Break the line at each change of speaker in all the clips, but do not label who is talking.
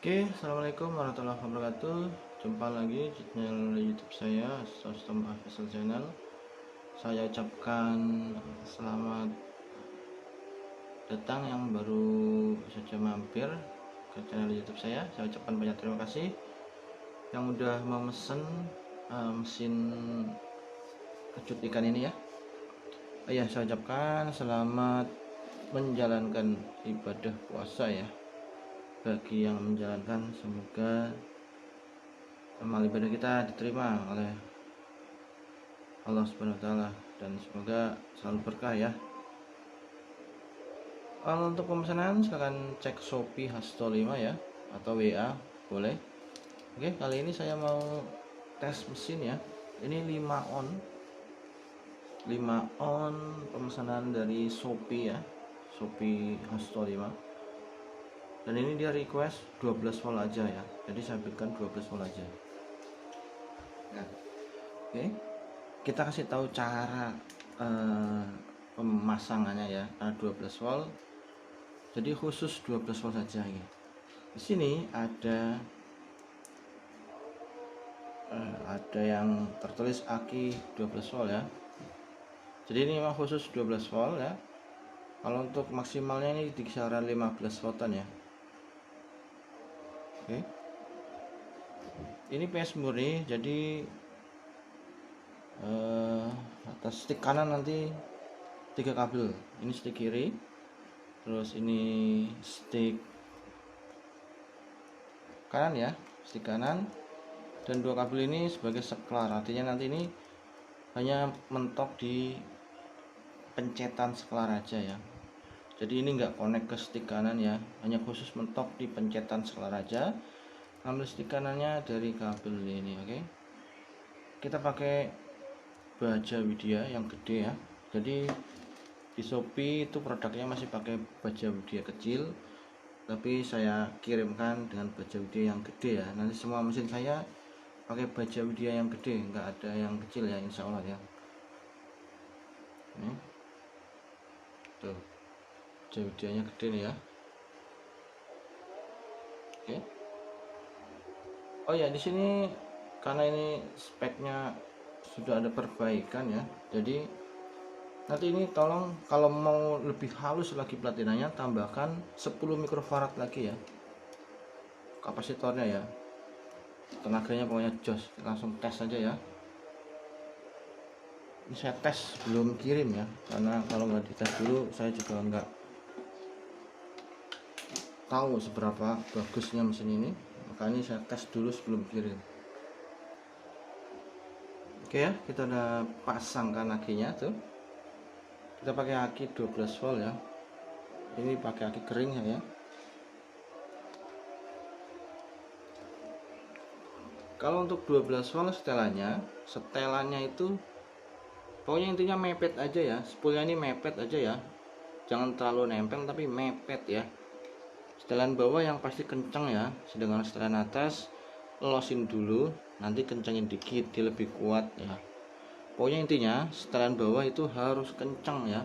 Oke, assalamualaikum warahmatullahi wabarakatuh. Jumpa lagi di channel YouTube saya, System Official Channel. Saya ucapkan selamat datang yang baru saja mampir ke channel YouTube saya. Saya ucapkan banyak terima kasih yang udah memesan mesin kecut ikan ini ya. Oh ya, saya ucapkan selamat menjalankan ibadah puasa ya. Bagi yang menjalankan, semoga amal ibadah kita diterima oleh Allah Subhanahu wa taala dan semoga selalu berkah ya. Kalau untuk pemesanan silahkan cek Shopee Hasto 5 ya, atau WA boleh. Oke, kali ini saya mau tes mesin ya. Ini 5 on pemesanan dari Shopee ya, Shopee Hasto 5. Dan ini dia request 12 volt aja ya, jadi saya berikan 12 volt aja. Nah, oke, kita kasih tahu cara pemasangannya ya. 12 volt, jadi khusus 12 volt saja ya. Di sini ada yang tertulis aki 12 volt ya, jadi ini memang khusus 12 volt ya. Kalau untuk maksimalnya ini di kisaran 15 voltan ya. Oke, ini PS murni, jadi atas stick kanan nanti 3 kabel. Ini stick kiri, terus ini stick kanan ya, stick kanan, dan 2 kabel ini sebagai seklar. Artinya nanti ini hanya mentok di pencetan seklar aja ya, jadi ini enggak connect ke stick kanan ya, hanya khusus mentok di pencetan seklar aja. Ambil stick kanannya dari kabel ini. Oke, kita pakai baja Widya yang gede ya. Jadi di Shopee itu produknya masih pakai baja Widya kecil, tapi saya kirimkan dengan baja Widya yang gede ya. Nanti semua mesin saya pakai baja Widya yang gede, enggak ada yang kecil ya, insya Allah ya. Ini tuh baja Widyanya gede nih ya. Oke. Oh ya, di sini karena ini speknya sudah ada perbaikan ya, jadi nanti ini tolong kalau mau lebih halus lagi platinanya, tambahkan 10 mikrofarad lagi ya kapasitornya ya. Tenaganya pokoknya jos, langsung tes aja ya. Ini saya tes belum kirim ya, karena kalau nggak dites dulu saya juga nggak tahu seberapa bagusnya mesin ini, makanya saya tes dulu sebelum kirim. Oke ya, kita udah pasangkan akinya tuh. Kita pakai aki 12 volt ya. Ini pakai aki kering ya. Kalau untuk 12 volt setelannya itu pokoknya intinya mepet aja ya. Spoolnya ini mepet aja ya. Jangan terlalu nempel tapi mepet ya. Setelan bawah yang pasti kenceng ya, sedangkan setelan atas losin dulu, nanti kencengin dikit, dia lebih kuat ya. Pokoknya intinya setelan bawah itu harus kenceng ya.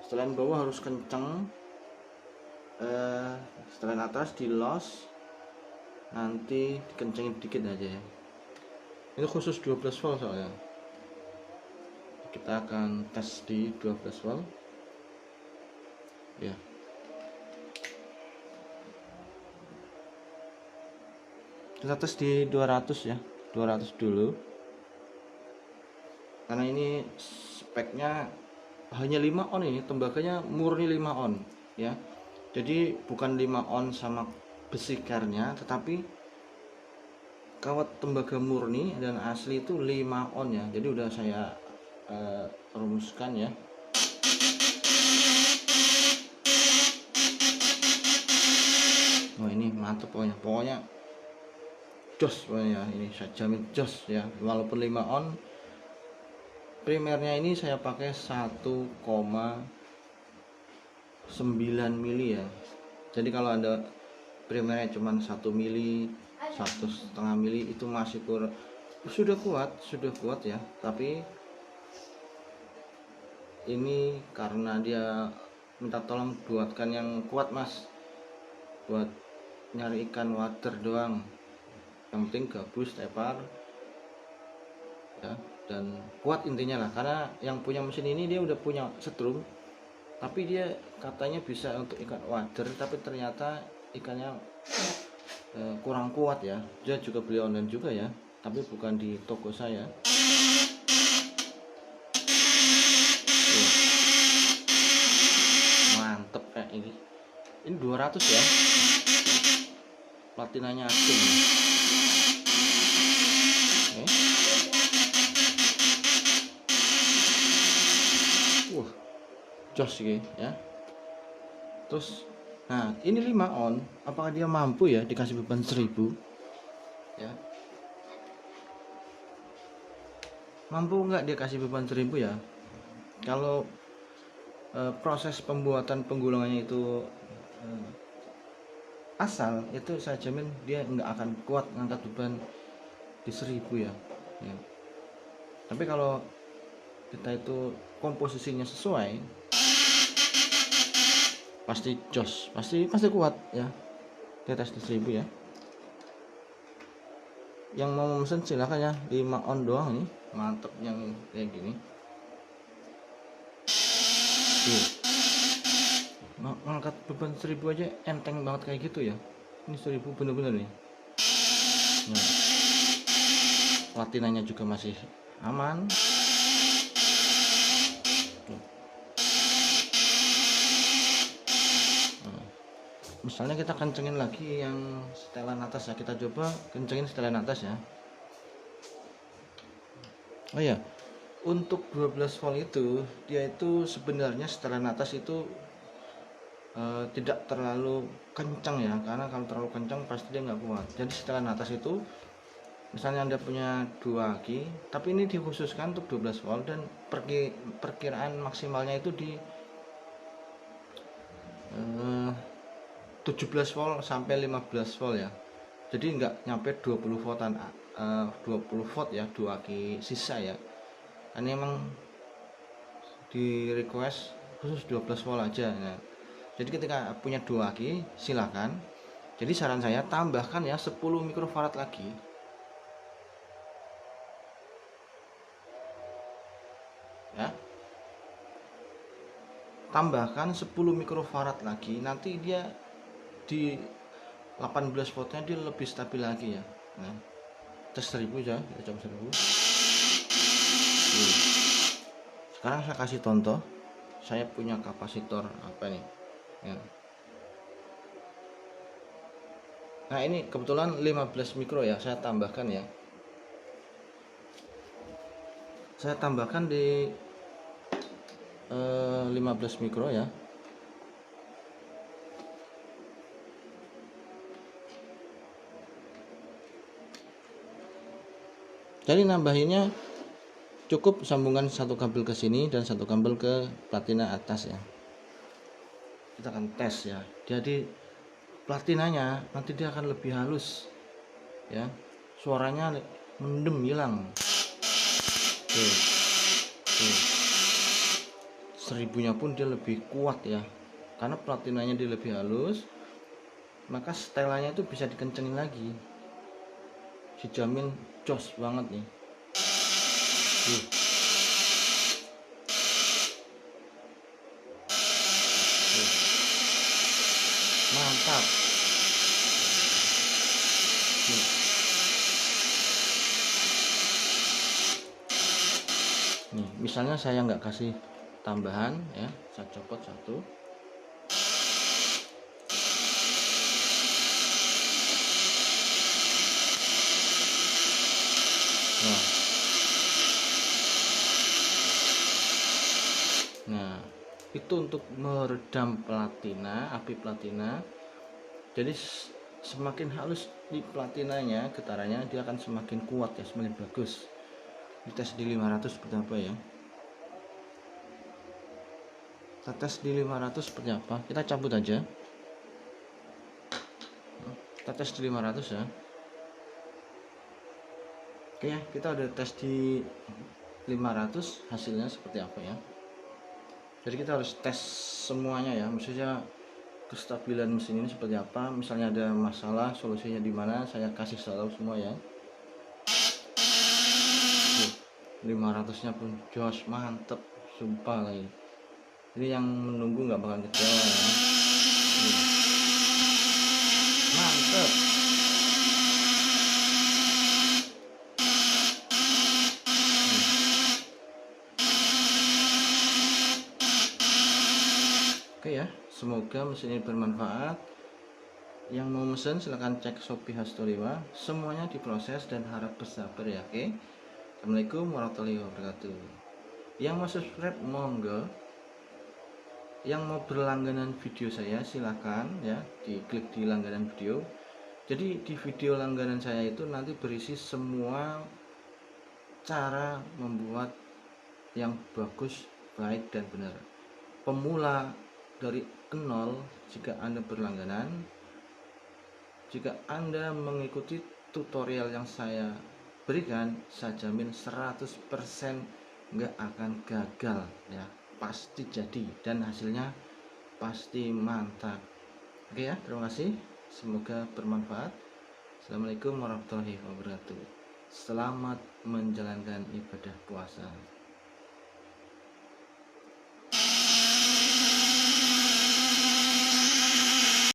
Setelan bawah harus kenceng, setelan atas di los, nanti dikencengin dikit aja ya. Ini khusus 12 volt soalnya. Kita akan tes di 12 volt ya. Kita tes di 200 ya, 200 dulu, karena ini speknya hanya 5 on, ini tembaganya murni 5 on ya, jadi bukan 5 on sama besi karnya, tetapi kawat tembaga murni dan asli itu 5 on ya. Jadi udah saya rumuskan ya. Oh ini mantap pokoknya jos pokoknya, ini saya jamin jos ya. Walaupun 5 on, primernya ini saya pakai 1,9 mili ya. Jadi kalau ada primernya cuma 1 mili, 1,5 mili, itu masih sudah kuat ya. Tapi ini karena dia minta tolong buatkan yang kuat mas, buat nyari ikan wader doang, yang penting gabus, tepar ya, dan kuat intinya lah. Karena yang punya mesin ini dia udah punya setrum, tapi dia katanya bisa untuk ikan wader, tapi ternyata ikannya kurang kuat ya. Dia juga beli online juga ya, tapi bukan di toko saya. Mantep kayak ini 200 ya, platinanya agung. Jos gitu ya. Terus nah ini 5 on, apakah dia mampu ya dikasih beban 1000 ya? Mampu nggak dia kasih beban 1000 ya? Kalau proses pembuatan penggulungannya itu asal, itu saya jamin dia nggak akan kuat ngangkat beban di 1000 ya. Tapi kalau kita itu komposisinya sesuai, pasti jos, pasti kuat ya. Di atas di 1000 ya. Yang mau mesen silahkan ya, 5 on doang nih, mantep yang kayak gini. Ngangkat beban 1000 aja enteng banget kayak gitu ya. Ini 1000 bener-bener nih. Nah, platinanya juga masih aman. Misalnya kita kencengin lagi yang setelan atas ya, kita coba kencengin setelan atas ya. Oh ya, untuk 12 volt itu dia itu sebenarnya setelan atas itu tidak terlalu kencang ya, karena kalau terlalu kencang pasti dia nggak kuat. Jadi setelan atas itu misalnya Anda punya 2 aki, tapi ini dikhususkan untuk 12 volt dan perkiraan maksimalnya itu di 17 volt sampai 15 volt ya. Jadi nggak nyampe 20 voltan, 20 volt ya, 2 aki sisa ya. Ini emang di request khusus 12 volt aja ya. Jadi ketika punya 2 aki silakan. Jadi saran saya tambahkan ya 10 mikrofarad lagi. Ya. Tambahkan 10 mikrofarad lagi, nanti dia di 18 voltnya dia lebih stabil lagi ya. Nah, tes 1000 ya, kita coba 1000. Sekarang saya kasih contoh, saya punya kapasitor apa nih ya. Nah ini kebetulan 15 mikro ya, saya tambahkan ya. Saya tambahkan di 15 mikro ya. Jadi nambahinnya cukup sambungan satu kabel ke sini dan satu kabel ke platina atas ya. Kita akan tes ya. Jadi platinanya nanti dia akan lebih halus ya, suaranya mendem hilang. Tuh. 1000-nya pun dia lebih kuat ya, karena platinanya dia lebih halus, maka setelannya itu bisa dikencengin lagi, dijamin jos banget nih. Mantap. Nih misalnya saya nggak kasih tambahan ya, saya copot satu. Nah itu untuk meredam platina, api platina. Jadi semakin halus di platinanya, getarannya dia akan semakin kuat ya, semakin bagus. Dites di 500 seperti apa ya. Kita tes di 500 seperti apa, kita cabut aja. Kita tes di 500 ya. Oke ya, kita udah tes di 500, hasilnya seperti apa ya. Jadi kita harus tes semuanya ya, maksudnya kestabilan mesin ini seperti apa, misalnya ada masalah solusinya di mana, saya kasih tahu semua ya. 500 nya pun jos, mantep sumpah lagi. Ini yang menunggu nggak bakal kecewa ya. Mantep. Oke ya, semoga mesin ini bermanfaat. Yang mau mesen silahkan cek Shopee Hastoriwa, semuanya diproses dan harap bersabar ya. Oke, Assalamualaikum warahmatullahi wabarakatuh. Yang mau subscribe monggo, yang mau berlangganan video saya silahkan ya, diklik di langganan video. Jadi di video langganan saya itu nanti berisi semua cara membuat yang bagus, baik dan benar. Pemula dari nol, jika Anda berlangganan, jika Anda mengikuti tutorial yang saya berikan, saya jamin 100% nggak akan gagal ya, pasti jadi dan hasilnya pasti mantap. Oke ya, terima kasih, semoga bermanfaat. Assalamualaikum warahmatullahi wabarakatuh. Selamat menjalankan ibadah puasa.